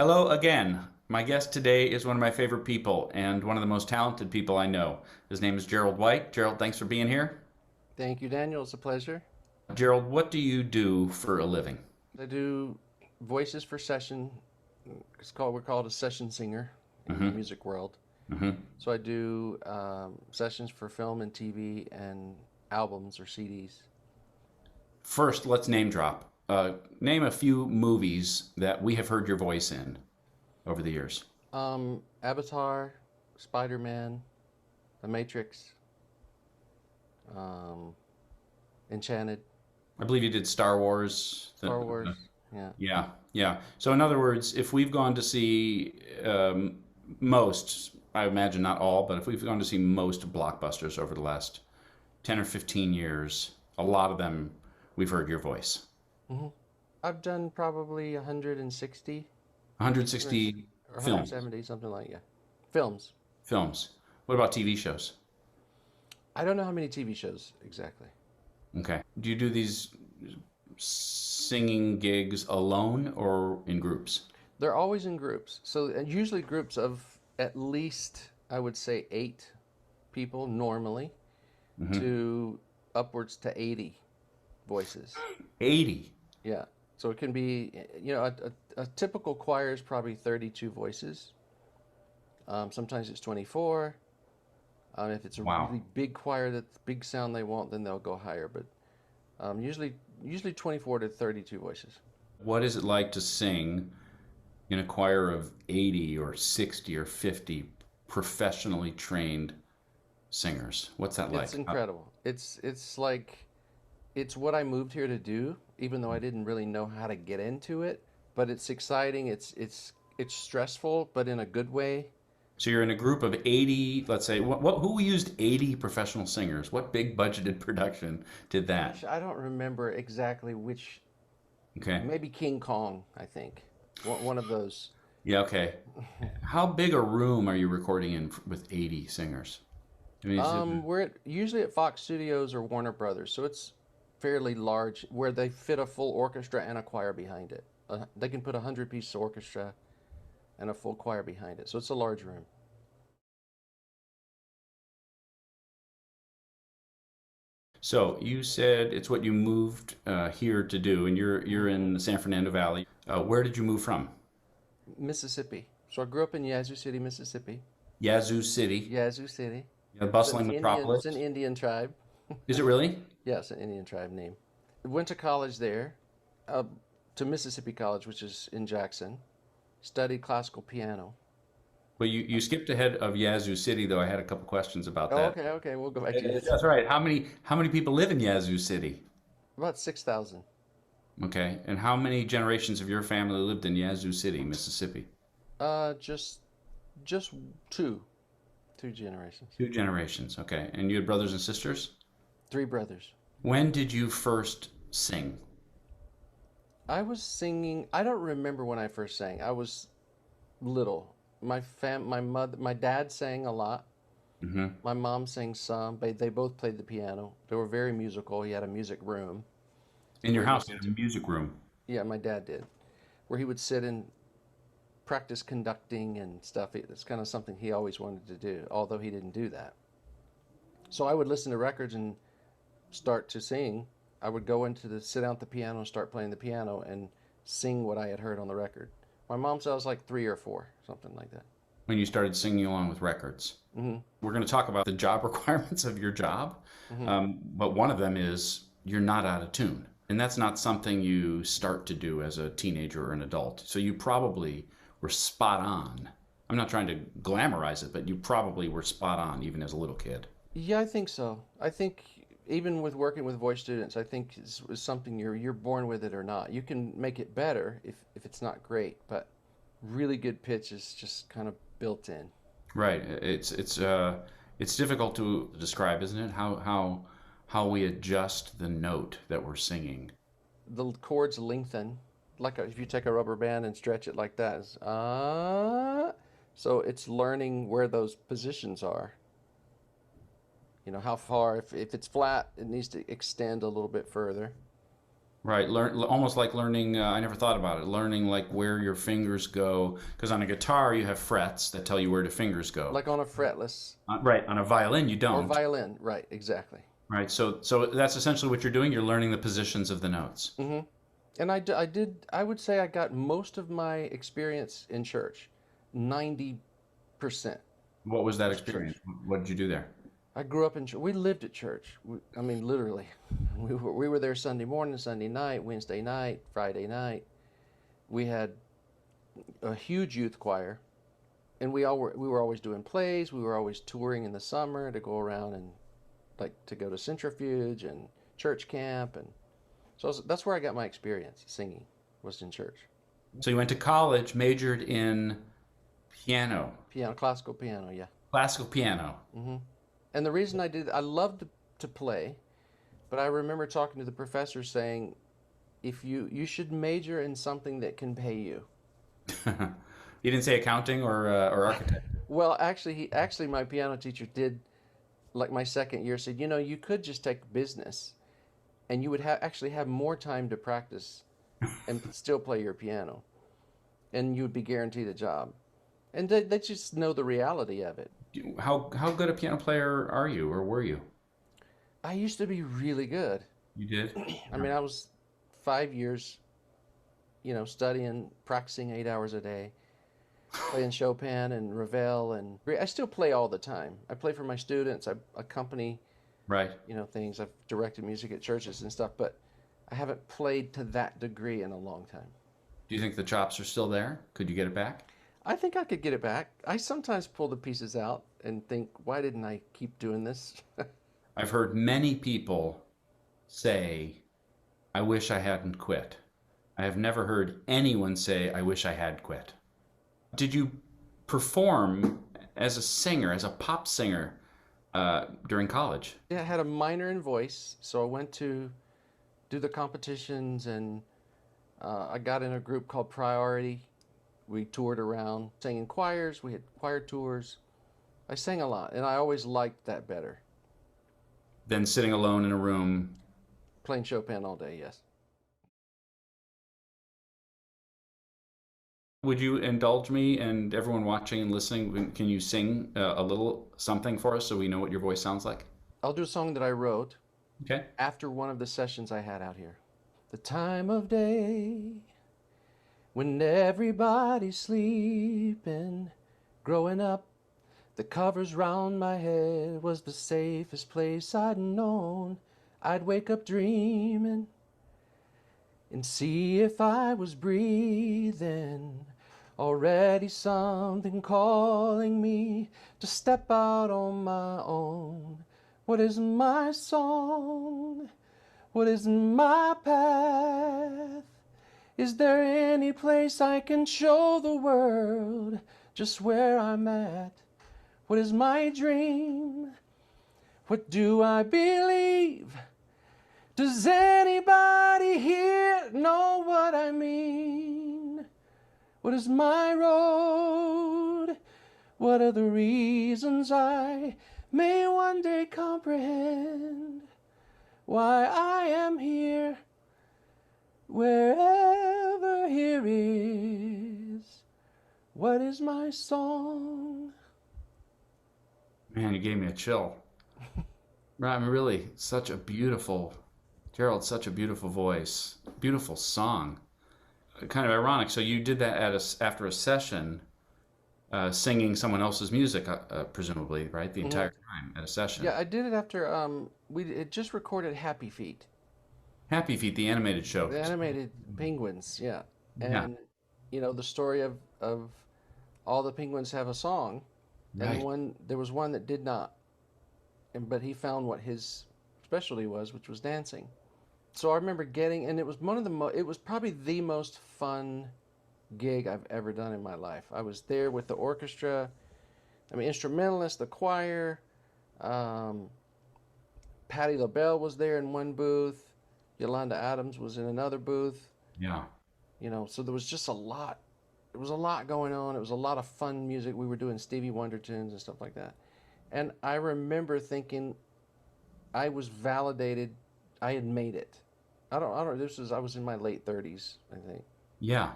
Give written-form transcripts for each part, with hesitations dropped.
Hello again. My guest today is one of my favorite people and one of the most talented people I know. His name is Gerald White. Gerald, thanks for being here. Thank you, Daniel. It's a pleasure. Gerald, what do you do for a living? I do voices for session. We're called a session singer in the hmm music world. hmm So I do sessions for film and TV and albums or CDs. First, let's name drop. Name a few movies that we have heard your voice in over the years. Avatar, Spiderman, The Matrix, um, Enchanted, I believe you did Star Wars. Star Wars. Yeah. Yeah, yeah. So, in other words, if we've gone to see most, I imagine not all, but if we've gone to see most blockbusters over the last 10 or 15 years, a lot of them we've heard your voice. hmm I've done probably 160 160 or films. 170, something like that. Films. Films. What about TV shows? I don't know how many TV shows exactly. Okay. Do you do these singing gigs alone or in groups? They're always in groups. So usually groups of at least, I would say, 8 people normally hmm to upwards to 80 voices. 80. Yeah. So it can be, a typical choir is probably 32 voices. Sometimes it's 24. If it's a Wow. really big choir, that big sound they want, then they'll go higher. But usually 24 to 32 voices. What is it like to sing in a choir of 80 or 60 or 50 professionally trained singers? What's that like? It's incredible. It's like it's what I moved here to do, even though I didn't really know how to get into it. But it's exciting. It's stressful, but in a good way. So you're in a group of 80, let's say, who used 80 professional singers? What big budgeted production did that? Gosh, I don't remember exactly which. Okay. Maybe King Kong, I think. One of those. Yeah, okay. How big a room are you recording in with 80 singers? I mean, Usually at Fox Studios or Warner Brothers, so it's fairly large, where they fit a full orchestra and a choir behind it. They can put a 100-piece orchestra and a full choir behind it, so it's a large room. so you said it's what you moved here to do, and you're in the San Fernando Valley. Where did you move from? Mississippi. So I grew up in Yazoo City, Mississippi. Yazoo City, Yazoo City. a It's an bustling Indian. It's an metropolis. Indian tribe. Is it really? Yes, an Indian tribe name. Went to college there, uh, to Mississippi College, which is in Jackson. Studied classical piano. Well, you skipped ahead of Yazoo City, though. I had a couple questions about Oh, that. okay, okay. We'll go back to Yazoo. That's right. How many people live in Yazoo City? About 6,000. Okay, and how many generations of your family lived in Yazoo City, Mississippi? Just just two, two generations. Two generations. Okay, and you had brothers and sisters? 3 brothers. When did you first sing? I was singing. I don't remember when I first sang. I was little. My dad sang a lot. hmm My mom sang some. They both played the piano. They were very musical. He had a music room In your where he house, you listened had to. a music room. Yeah, my dad did. Where he would sit and practice conducting and stuff. It's kind of something he always wanted to do, although he didn't do that. So I would listen to records and start to sing. I would go into the sit down at the piano and start playing the piano and sing what I had heard on the record. My mom said I was like 3 or 4, something like that. When you started singing along with records. hmm We're going to talk about the job requirements of your job, hmm but one of them is you're not out of tune. And that's not something you start to do as a teenager or an adult. So you probably were spot on. I'm not trying to glamorize it, but you probably were spot on even as a little kid. Yeah, I think so. I think even with working with voice students, I think it's something you're born with it or not. You can make it better if it's not great, but really good pitch is just kind of built in. Right. It's difficult to describe, isn't it? How we adjust the note that we're singing. The chords lengthen, like if you take a rubber band and stretch it like that. So it's learning where those positions are. How far, if it's flat, it needs to extend a little bit further. Right, learn almost like learning. I never thought about it. Learning like where your fingers go, because on a guitar you have frets that tell you where the fingers go. Like on a fretless Right, on a violin you or don't. violin. Right, exactly. Right, so that's essentially what you're doing. You're learning the positions of the notes. Hmm. And I would say I got most of my experience in church. 90% What was that was church. experience? What did you do there? I grew up in church. We lived at church. I mean, literally. We were there Sunday morning, Sunday night, Wednesday night, Friday night. We had a huge youth choir, and we were always doing plays. We were always touring in the summer to go around and like to go to Centrifuge and church camp, and so that's where I got my experience singing, was in church. So you went to college, majored in piano, Piano, classical piano, yeah. classical piano. Hmm. And the reason I loved to play, but I remember talking to the professor saying, if you should major in something that can pay you. You didn't say accounting or architect. Well, actually my piano teacher did, like my second year, said, you could just take business and you would actually have more time to practice and still play your piano, and you would be guaranteed a job. And they just know the reality of it. How good a piano player are you, or were you? I used to be really good. You did? I mean, I was 5 years, studying, practicing 8 hours a day, playing Chopin and Ravel, and I still play all the time. I play for my students. I accompany, Right. things. I've directed music at churches and stuff, but I haven't played to that degree in a long time. Do you think the chops are still there? Could you get it back? I think I could get it back. I sometimes pull the pieces out and think, why didn't I keep doing this? I've heard many people say, I wish I hadn't quit. I have never heard anyone say, I wish I had quit. Did you perform as a singer, as a pop singer, during college? Yeah, I had a minor in voice, so I went to do the competitions, and I got in a group called Priority. We toured around, sang in choirs, we had choir tours. I sang a lot, and I always liked that better. Then sitting alone in a room. Playing Chopin all day, yes. Would you indulge me and everyone watching and listening? Can you sing a little something for us so we know what your voice sounds like? I'll do a song that I wrote Okay. after one of the sessions I had out here. The time of day when everybody's sleeping, growing up, the covers round my head was the safest place I'd known. I'd wake up dreaming and see if I was breathing. Already something calling me to step out on my own. What is my song? What is my path? Is there any place I can show the world just where I'm at? What is my dream? What do I believe? Does anybody here know what I mean? What is my road? What are the reasons I may one day comprehend why I am here, wherever here is? What is my song? Man, you gave me a chill. Right, I mean, really, Gerald, such a beautiful voice, beautiful song. Kind of ironic. So you did that after a session, singing someone else's music, presumably, right? The Mhm. entire time at a session. Yeah, I did it after we had just recorded Happy Feet, Happy Feet, the animated show. the animated penguins. Yeah, Yeah, and the story of all the penguins have a song, and right. there was one that did not, but he found what his specialty was, which was dancing. So I remember and it was it was probably the most fun gig I've ever done in my life. I was there with the orchestra, I mean instrumentalists, the choir. Um, Patti LaBelle was there in one booth. Yolanda Adams was in another booth. Yeah. So there was just a lot. There was a lot going on. It was a lot of fun music. We were doing Stevie Wonder tunes and stuff like that. And I remember thinking I was validated. I had made it. I don't. I was in my late 30s, I think. Yeah.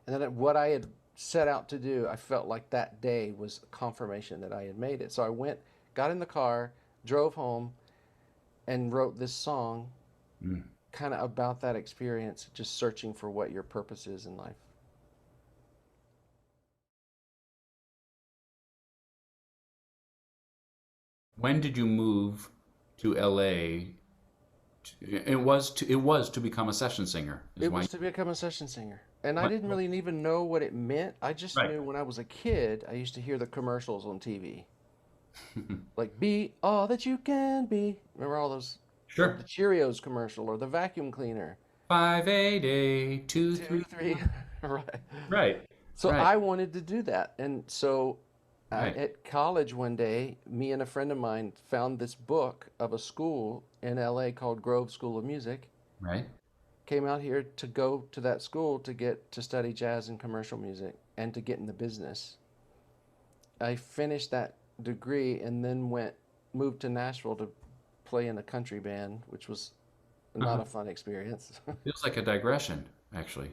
And then what I had set out to do, I felt like that day was confirmation that I had made it. So I went, got in the car, drove home, and wrote this song Mm. kind of about that experience, just searching for what your purpose is in life. When did you move to LA? It was to become a session singer, is It why. was to become a session singer. And I What? didn't really even know what it meant. I just Right. knew when I was a kid, I used to hear the commercials on TV. Like, be all that you can be. Remember all those, like the Sure. Cheerios commercial or the vacuum cleaner. 5 8 8 2 Two, 3. three. Right. Right. So Right. I wanted to do that. And so Right. at college one day, me and a friend of mine found this book of a school in LA called Grove School of Music. Right. Came out here to go to that school to get to study jazz and commercial music and to get in the business. I finished that degree and then moved to Nashville to play in a country band, which was not Uh-huh. a fun experience. Feels like a digression, actually.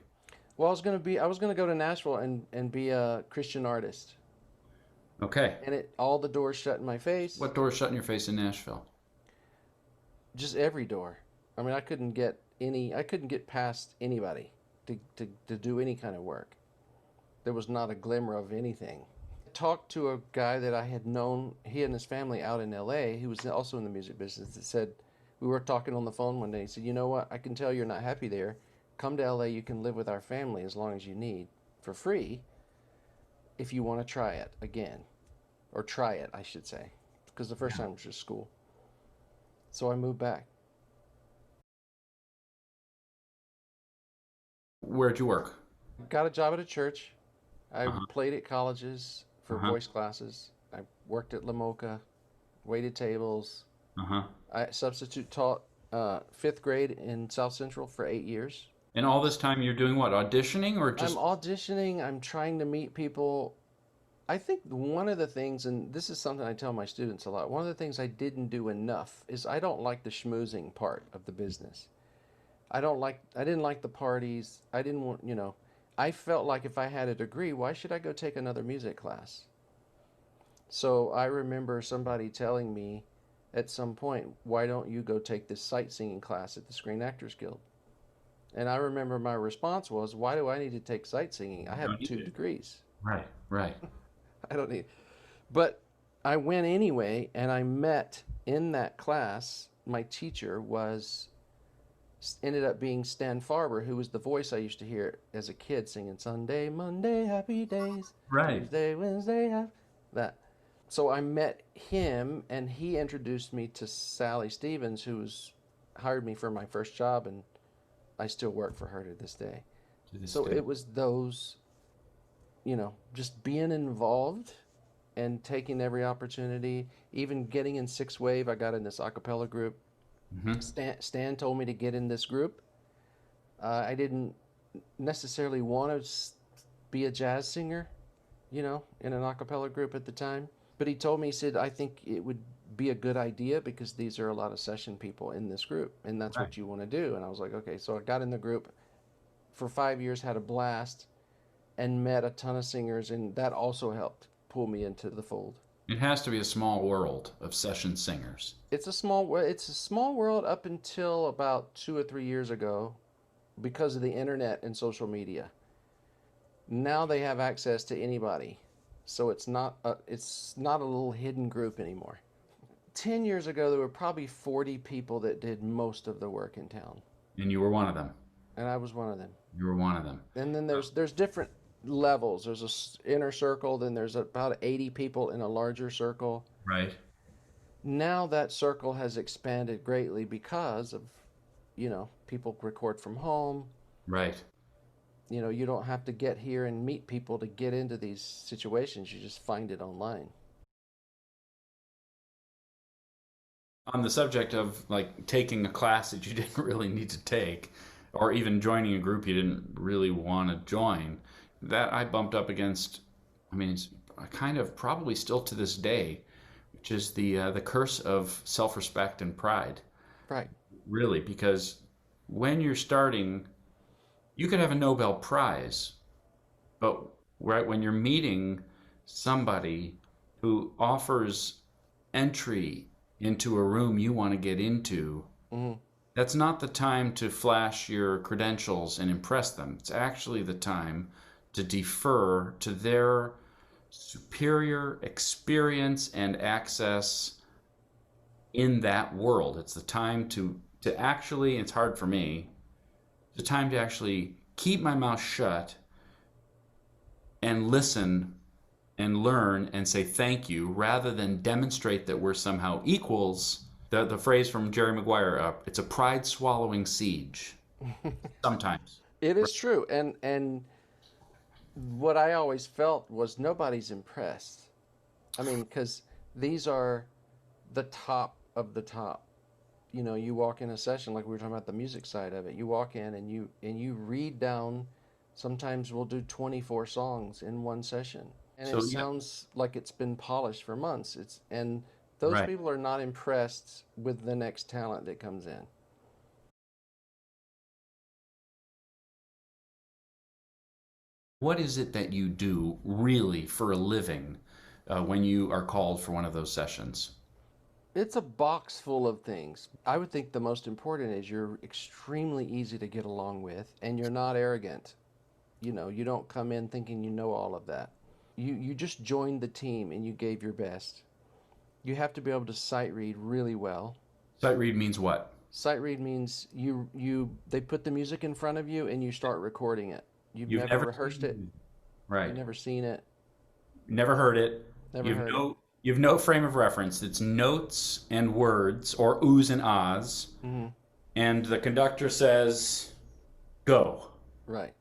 Well, I was gonna go to Nashville and be a Christian artist, Okay. and all the doors shut in my face, What door shut in your face in Nashville? just every door. I mean, I couldn't get past anybody to do any kind of work. There was not a glimmer of anything. I talked to a guy that I had known, he and his family out in LA, who was also in the music business, that said, we were talking on the phone one day. He said, you know what? I can tell you're not happy there. Come to LA, you can live with our family as long as you need for free if you want to try it again. Or try it, I should say, because the first Yeah. time was just school. So I moved back. Where'd you work? Got a job at a church. I Uh-huh. played at colleges for Uh-huh. voice classes. I worked at La Mocha, waited tables. Uh-huh. I substitute taught fifth grade in South Central for 8 years. And all this time you're doing what? Auditioning or I'm just auditioning. I'm trying to meet people. I think one of the things, and this is something I tell my students a lot, one of the things I didn't do enough is I don't like the schmoozing part of the business. I didn't like the parties. I didn't want, I felt like if I had a degree, why should I go take another music class? So I remember somebody telling me at some point, why don't you go take this sight singing class at the Screen Actors Guild? And I remember my response was, why do I need to take sight singing? I you have don't need two it? degrees. Right. Right. I don't need. But I went anyway, and I met in that class. My teacher was ended up being Stan Farber, who was the voice I used to hear as a kid singing Sunday, Monday, happy days, Right. Tuesday, Wednesday, that. So I met him, and he introduced me to Sally Stevens, who's hired me for my first job, and I still work for her to this day. To this So day. it was those, just being involved and taking every opportunity, even getting in Six Wave. I got in this a cappella group. Mm-hmm. Stan told me to get in this group. I didn't necessarily want to be a jazz singer, in an a cappella group at the time. But he told me, he said, I think it would be a good idea because these are a lot of session people in this group, and that's Right. what you want to do. And I was like, okay. So I got in the group for 5 years, had a blast, and met a ton of singers, and that also helped pull me into the fold. It has to be a small world of session singers. It's a small world up until about 2 or 3 years ago because of the internet and social media. Now they have access to anybody, so it's not a little hidden group anymore. 10 years ago, there were probably 40 people that did most of the work in town, And you were one of them. and I was one of them. You were one of them. And then there's different levels. There's a inner circle, then there's about 80 people in a larger circle. Right. Now that circle has expanded greatly because of, people record from home. Right. You don't have to get here and meet people to get into these situations. You just find it online. On the subject of like taking a class that you didn't really need to take, or even joining a group you didn't really want to join, that I bumped up against. I mean, it's kind of probably still to this day, which is the curse of self-respect and pride. Right. Really, because when you're starting, you could have a Nobel Prize, but right when you're meeting somebody who offers entry into a room you want to get into, Hmm. that's not the time to flash your credentials and impress them. It's actually the time to defer to their superior experience and access in that world. It's the time to actually, it's hard for me, it's the time to actually keep my mouth shut and listen and learn and say thank you rather than demonstrate that we're somehow equals. The phrase from Jerry Maguire, it's a pride swallowing siege sometimes. It is true, and what I always felt was nobody's impressed. I mean, because these are the top of the top. You know, you walk in a session like we were talking about the music side of it. You walk in and you read down. Sometimes we'll do 24 songs in one session, and it So yeah, sounds like it's been polished for months. It's and those right. people are not impressed with the next talent that comes in. What is it that you do really for a living when you are called for one of those sessions? It's a box full of things. I would think the most important is you're extremely easy to get along with and you're not arrogant. You know, you don't come in thinking you know all of that. You just joined the team and you gave your best. You have to be able to sight read really well. Sight read means what? Sight read means you they put the music in front of you and you start recording it. You've You've never never rehearsed it, seen, you've right? never seen it, Never heard it. never You've heard it. no you've no frame of reference. It's notes and words or oohs and ahs, Hmm. and the conductor says go. Right.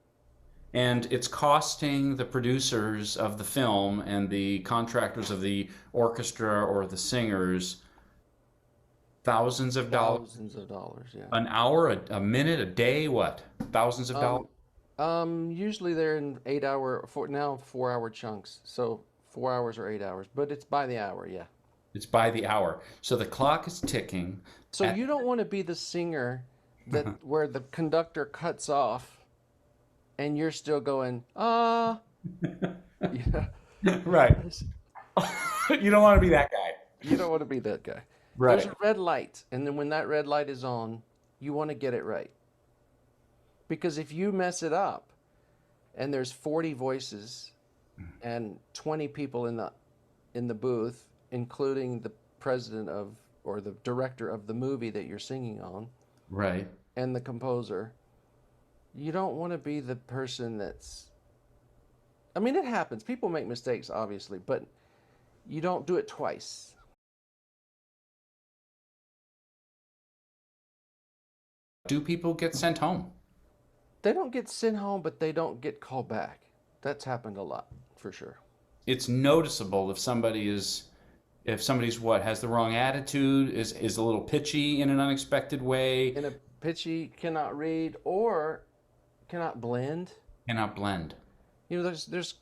And it's costing the producers of the film and the contractors of the orchestra or the singers thousands of dollars Thousands of dollars, yeah. an hour, a minute, a day, what? Thousands of dollars? Um, Usually they're in 8 hour, 4 hour chunks. So 4 hours or 8 hours, but it's by the hour, yeah. It's by the hour. So the clock is ticking So at you don't want to be the singer that where the conductor cuts off and you're still going, yeah. right. You don't want to be that guy. You don't want to be that guy. There's Right. a red light, and then when that red light is on, you want to get it right. Because if you mess it up and there's 40 voices and 20 people in the booth, including the president of or the director of the movie that you're singing on Right. and the composer, you don't want to be the person that's I mean it happens. People make mistakes obviously, but you don't do it twice. Do people get sent home? They don't get sent home, but they don't get called back. That's happened a lot, for sure. It's noticeable if somebody's what has the wrong attitude, is a little pitchy in an unexpected way, In a pitchy, cannot read or cannot blend. cannot blend. You know,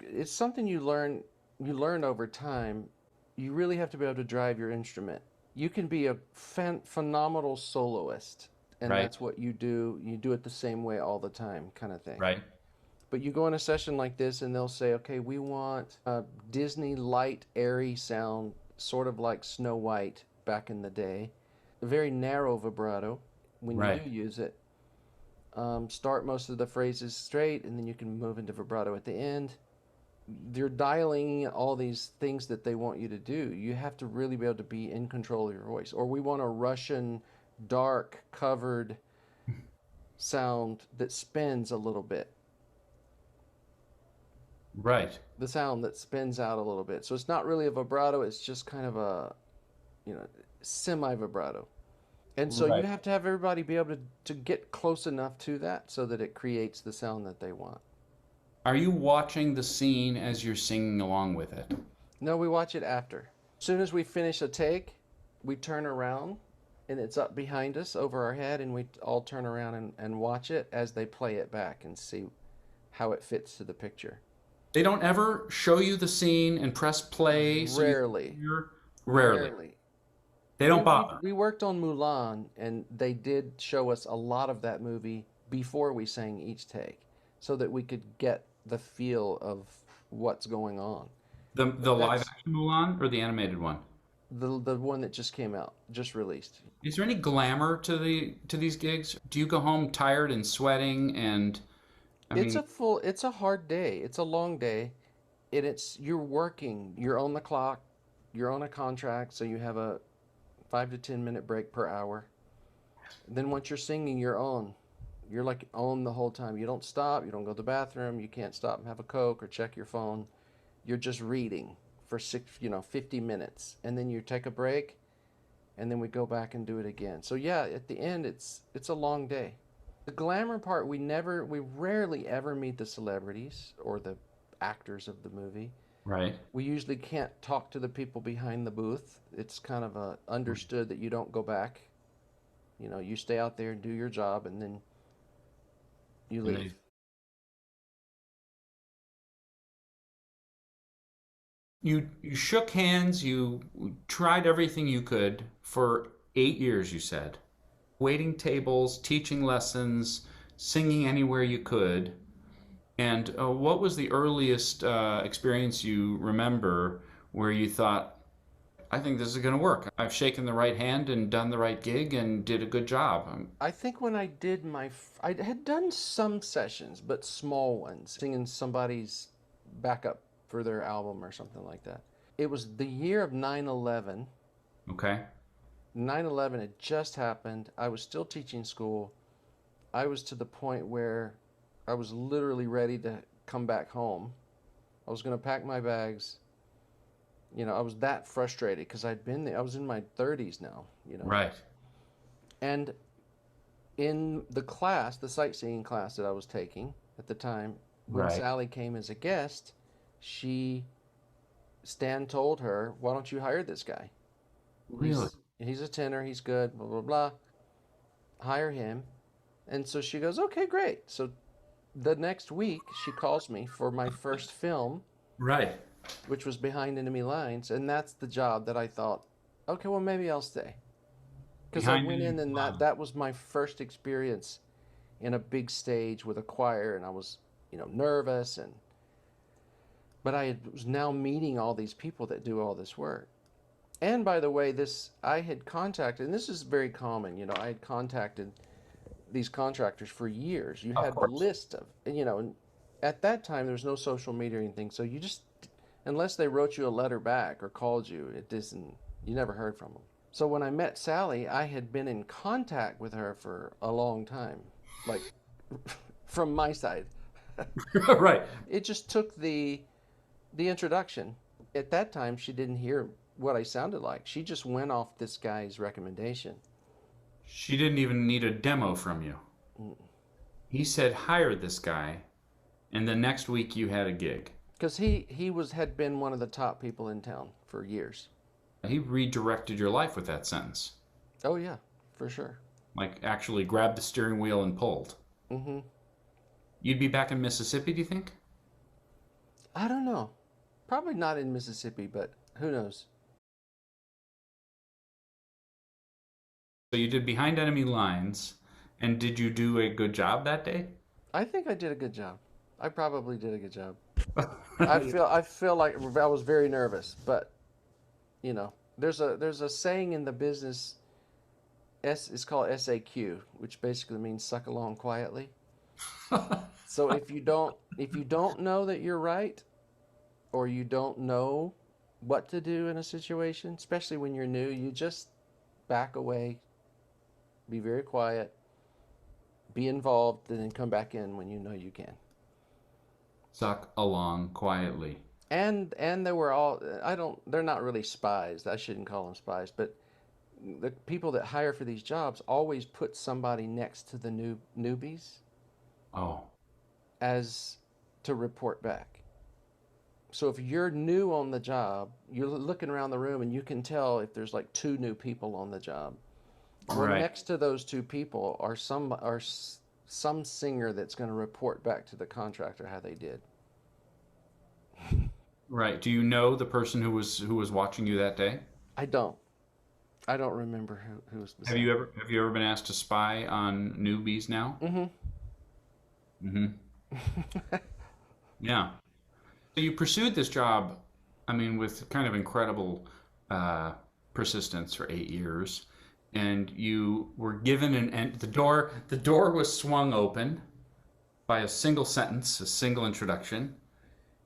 it's something you learn over time. You really have to be able to drive your instrument. You can be a phenomenal soloist, and Right. that's what you do. You do it the same way all the time, kind of thing. Right. But you go in a session like this, and they'll say, "Okay, we want a Disney light, airy sound, sort of like Snow White back in the day, a very narrow vibrato when you Right. do use it. Start most of the phrases straight, and then you can move into vibrato at the end. They're dialing all these things that they want you to do. You have to really be able to be in control of your voice. Or we want a Russian, dark, covered sound that spins a little bit. Right. The sound that spins out a little bit. So it's not really a vibrato, it's just kind of a, semi vibrato. And so you Right. have to have everybody be able to get close enough to that so that it creates the sound that they want. Are you watching the scene as you're singing along with it? No, we watch it after. As soon as we finish a take, we turn around and it's up behind us over our head, and we all turn around and watch it as they play it back and see how it fits to the picture. They don't ever show you the scene and press play so you can Rarely. hear? Rarely. Rarely. They We, don't we bother. we worked on Mulan, and they did show us a lot of that movie before we sang each take, so that we could get the feel of what's going on. The But live that's action Mulan or the animated one? the one that just came out, just released. Is there any glamour to these gigs? Do you go home tired and sweating and I mean, It's a hard day. It's a long day, and you're working. You're on the clock. You're on a contract, so you have a 5 to 10 minute break per hour. Then once you're singing, you're on. You're like on the whole time. You don't stop. You don't go to the bathroom. You can't stop and have a Coke or check your phone. You're just reading for 50 minutes, and then you take a break, and then we go back and do it again. So yeah, at the end, it's a long day. The glamour part, we rarely ever meet the celebrities or the actors of the movie. right. We usually can't talk to the people behind the booth. It's kind of understood that you don't go back. You stay out there and do your job, and then you And leave. you shook hands, you tried everything you could for 8 years, you said. Waiting tables, teaching lessons, singing anywhere you could. And what was the earliest experience you remember where you thought, I think this is going to work. I've shaken the right hand and done the right gig and did a good job. I think when I had done some sessions, but small ones, singing somebody's backup for their album or something like that. It was the year of 9/11. Okay. 9/11 had just happened. I was still teaching school. I was to the point where I was literally ready to come back home. I was going to pack my bags. I was that frustrated because I'd been there. I was in my 30s now. Right. And in the class, the sightseeing class that I was taking at the time, when Right. Sally came as a guest, she Stan told her, "Why don't you hire this guy? Really? He's a tenor, he's good, blah blah blah. Hire him." And so she goes, "Okay, great." So the next week, she calls me for my first film, Right. which was Behind Enemy Lines, and that's the job that I thought, okay, well maybe I'll stay, because I Behind went enemy in and that lines. that was my first experience in a big stage with a choir, and I was nervous, but was now meeting all these people that do all this work. And by the way, this I had contacted, and this is very common. I had contacted these contractors for years. You Of had the course. list of, and at that time there was no social media or anything, so you just, unless they wrote you a letter back or called you, it didn't. You never heard from them. So when I met Sally, I had been in contact with her for a long time, like from my side. Right. It just took the introduction. At that time, she didn't hear what I sounded like. She just went off this guy's recommendation. She didn't even need a demo from you. He said, hire this guy, and the next week you had a gig. Because he had been one of the top people in town for years. He redirected your life with that sentence. Oh yeah, for sure. Like, actually grabbed the steering wheel and pulled. Mm-hmm. You'd be back in Mississippi, do you think? I don't know. Probably not in Mississippi, but who knows? So you did Behind Enemy Lines, and did you do a good job that day? I think I did a good job. I probably did a good job. I feel like I was very nervous, but there's a saying in the business. It's called SAQ, which basically means suck along quietly. So if you don't know that you're right, or you don't know what to do in a situation, especially when you're new, you just back away, be very quiet, be involved, and then come back in when you know you can. Suck along quietly. And there were all I don't they're not really spies. I shouldn't call them spies, but the people that hire for these jobs always put somebody next to the newbies Oh, as to report back. So if you're new on the job, you're looking around the room and you can tell if there's like two new people on the job. Well, right. next to those two people some singer that's going to report back to the contractor how they did. Right. Do you know the person who was watching you that day? I don't. I don't remember who was Have beside you ever been asked to spy on newbies now? me. Mm-hmm. Mm-hmm. Yeah. So you pursued this job, I mean, with kind of incredible uh, persistence for 8 years, and you were given and the door was swung open by a single sentence, a single introduction,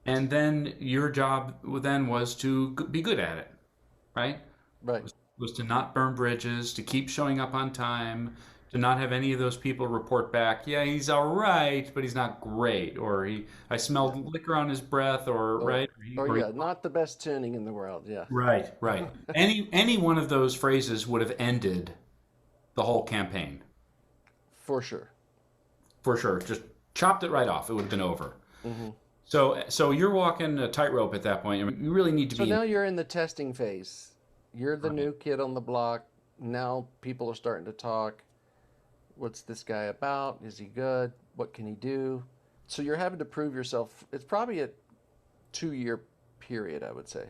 and then your job then was to be good at it, right? Right. Was to not burn bridges, to keep showing up on time, to not have any of those people report back, yeah, he's all right, but he's not great, or I Yeah. smelled liquor on his breath, or Or, right, or yeah, not the best tuning in the world. Yeah. right, right. Any one of those phrases would have ended the whole campaign For sure. for sure. Just chopped it right off. It would have been over. Hmm. So you're walking a tightrope at that point. I mean, you really need to So be in. now you're in the testing phase. You're the Right. new kid on the block. Now people are starting to talk. What's this guy about? Is he good? What can he do? So you're having to prove yourself. It's probably a 2 year period, I would say.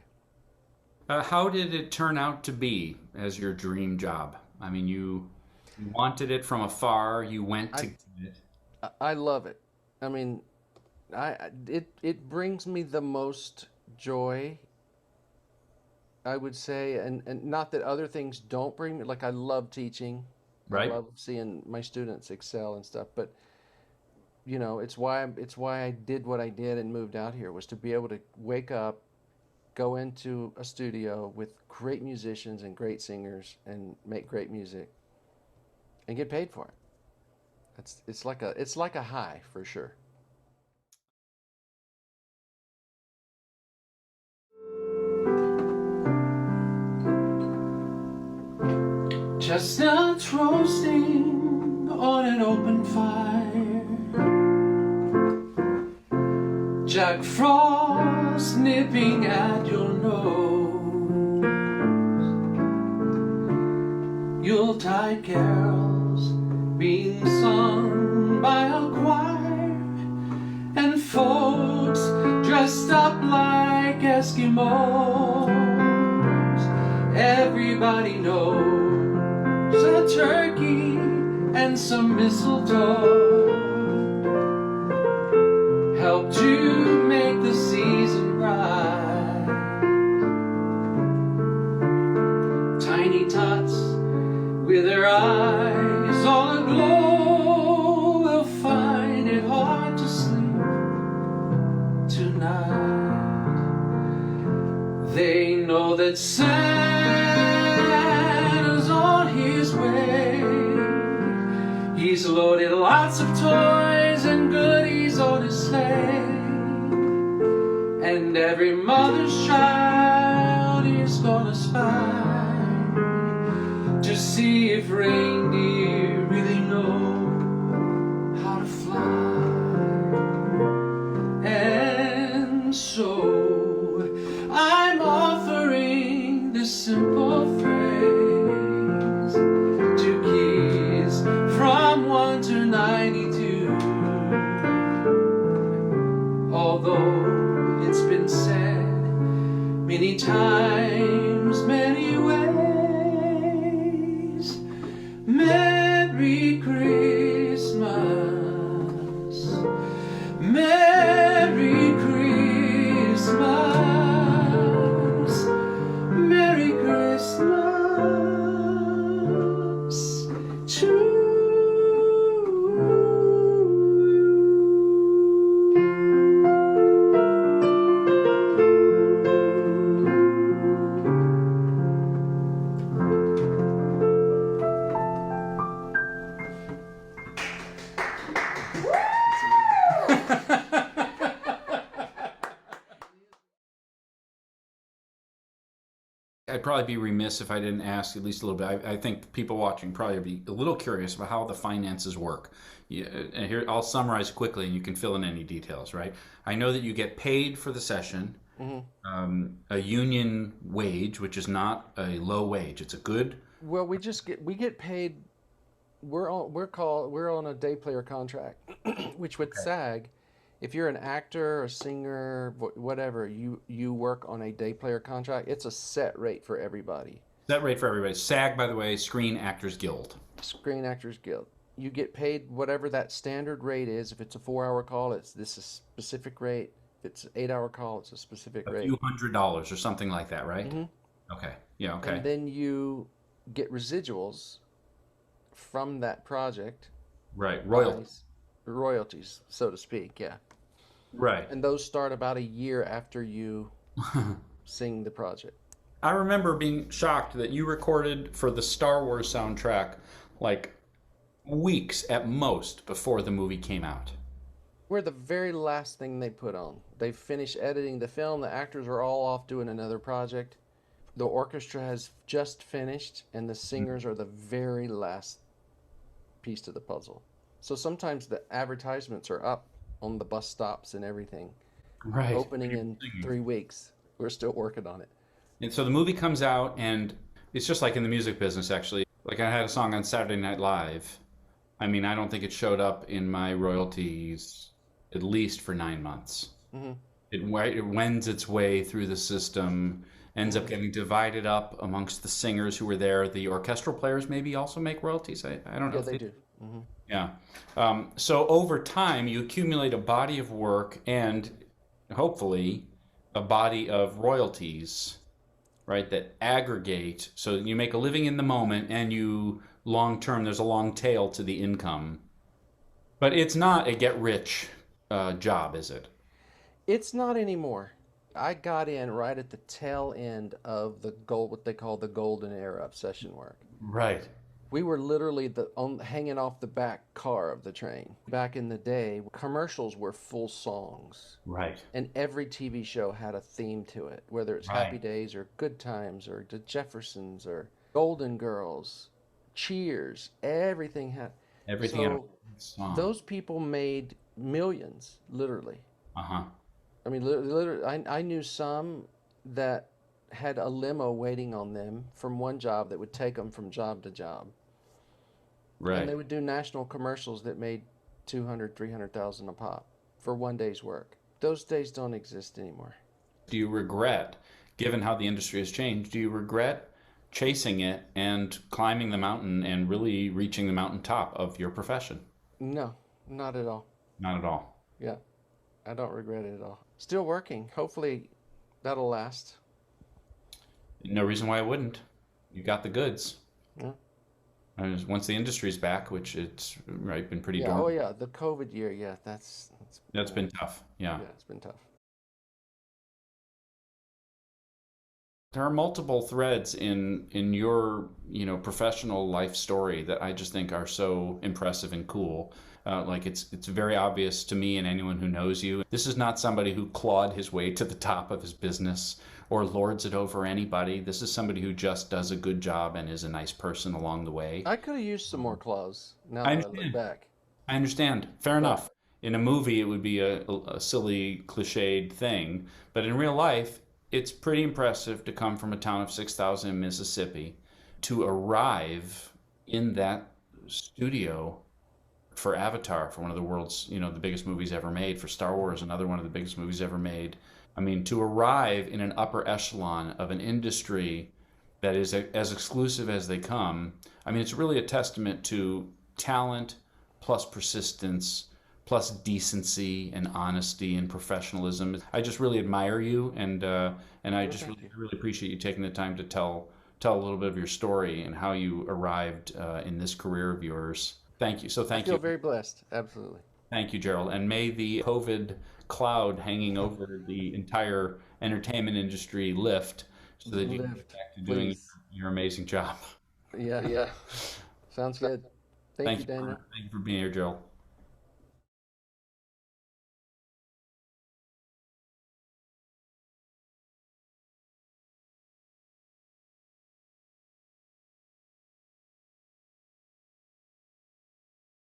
How did it turn out to be as your dream job? I mean, you wanted it from afar. You went to I get it. I love it. I mean, it brings me the most joy, I would say, and not that other things don't bring me. Like I love teaching. I Right? love seeing my students excel and stuff. But it's why I did what I did and moved out here was to be able to wake up, go into a studio with great musicians and great singers and make great music and get paid for it. It's like a high for sure. Chestnuts roasting on an open fire, Jack Frost nipping at your nose, Yuletide carols being sung by a choir, and folks dressed up like Eskimos. Everybody knows a turkey and some mistletoe help to make the season bright. Tiny tots with their eyes all aglow will find it hard to sleep tonight. They know that Santa's on his way. He's loaded lots of toys and goodies on his sleigh, and every mother's child is gonna spy to see if reindeer really know how to fly. And so I'm offering this simple phrase to kids from 1 to 92. Although it's been said many times, many ways, Merry Christmas, Merry Christmas, Merry Christmas to you. I'd probably be remiss if I didn't ask at least a little bit. I think people watching probably be a little curious about how the finances work. And here, I'll summarize quickly, and you can fill in any details. Right? I know that you get paid for the session, Hmm. a union wage, which is not a low wage. It's a good. Well, we get paid. We're on a day player contract, which with Okay. SAG, if you're an actor, a singer, whatever, you work on a day player contract. It's a set rate for everybody. Set rate for everybody. SAG, by the way, Screen Actors Guild. Screen Actors Guild. You get paid whatever that standard rate is. If it's a 4 hour call, it's this is specific rate. If it's an 8 hour call, it's a specific A rate. few $100s or something like that, right? hmm Okay. Yeah, And okay. then you get residuals from that project Right. by Royal. royalties, so to speak. Yeah. Right. And those start about a year after you sing the project. I remember being shocked that you recorded for the Star Wars soundtrack like weeks at most before the movie came out. We're the very last thing they put on. They finish editing the film, the actors are all off doing another project. The orchestra has just finished, and the singers are the very last piece to the puzzle. So sometimes the advertisements are up on the bus stops and everything, Right. opening in 3 weeks. We're still working on it. And so the movie comes out, and it's just like in the music business, actually. Like I had a song on Saturday Night Live. I mean, I don't think it showed up in my royalties at least for 9 months. hmm It wends its way through the system, ends up hmm getting divided up amongst the singers who were there. The orchestral players maybe also make royalties. I don't know Yeah, if they they. do. hmm Yeah. So over time, you accumulate a body of work and hopefully a body of royalties, right, that aggregate. So you make a living in the moment and you long term, there's a long tail to the income. But it's not a get rich job, is it? It's not anymore. I got in right at the tail end of the gold, what they call the golden era of session work. Right. We were literally hanging off the back car of the train. Back in the day, commercials were full songs, Right. and every TV show had a theme to it, whether it's Happy Right. Days or Good Times or The Jeffersons or Golden Girls, Cheers, everything had. Everything in a So song. those people made millions, literally. Uh-huh. I mean, literally, I knew some that had a limo waiting on them from one job that would take them from job to job. And they Right. would do national commercials that made 200, 300,000 a pop for one day's work. Those days don't exist anymore. Do you regret, given how the industry has changed, do you regret chasing it and climbing the mountain and really reaching the mountaintop of your profession? No, not at all. Not at all. Yeah, I don't regret it at all. Still working. Hopefully that'll last. No reason why I wouldn't. You got the goods. Yeah. And once the industry's back, which it's right been pretty Yeah. Oh dormant, yeah. The COVID year. Yeah. That's that's been tough. Yeah. yeah. It's been tough. There are multiple threads in your professional life story that I just think are so impressive and cool. Like it's very obvious to me and anyone who knows you. This is not somebody who clawed his way to the top of his business or lords it over anybody. This is somebody who just does a good job and is a nice person along the way. I could have used some more claws. Now I that I look understand. back. I understand. Fair Yeah. enough. In a movie, it would be a silly, cliched thing, but in real life, it's pretty impressive to come from a town of 6,000 in Mississippi to arrive in that studio for Avatar, for one of the world's, the biggest movies ever made, for Star Wars, another one of the biggest movies ever made. I mean, to arrive in an upper echelon of an industry that is as exclusive as they come, I mean, it's really a testament to talent plus persistence plus decency and honesty and professionalism. I just really admire you, and I Well, just thank you. really appreciate you taking the time to tell a little bit of your story and how you arrived in this career of yours. Thank you. So I thank feel you. very blessed. Absolutely. Thank you, Gerald. And may the COVID cloud hanging over the entire entertainment industry lift so that you can get Lift, back to doing please. your amazing job. Yeah. Yeah. Sounds good. Thank you, Daniel. Thank you for being here, Gerald.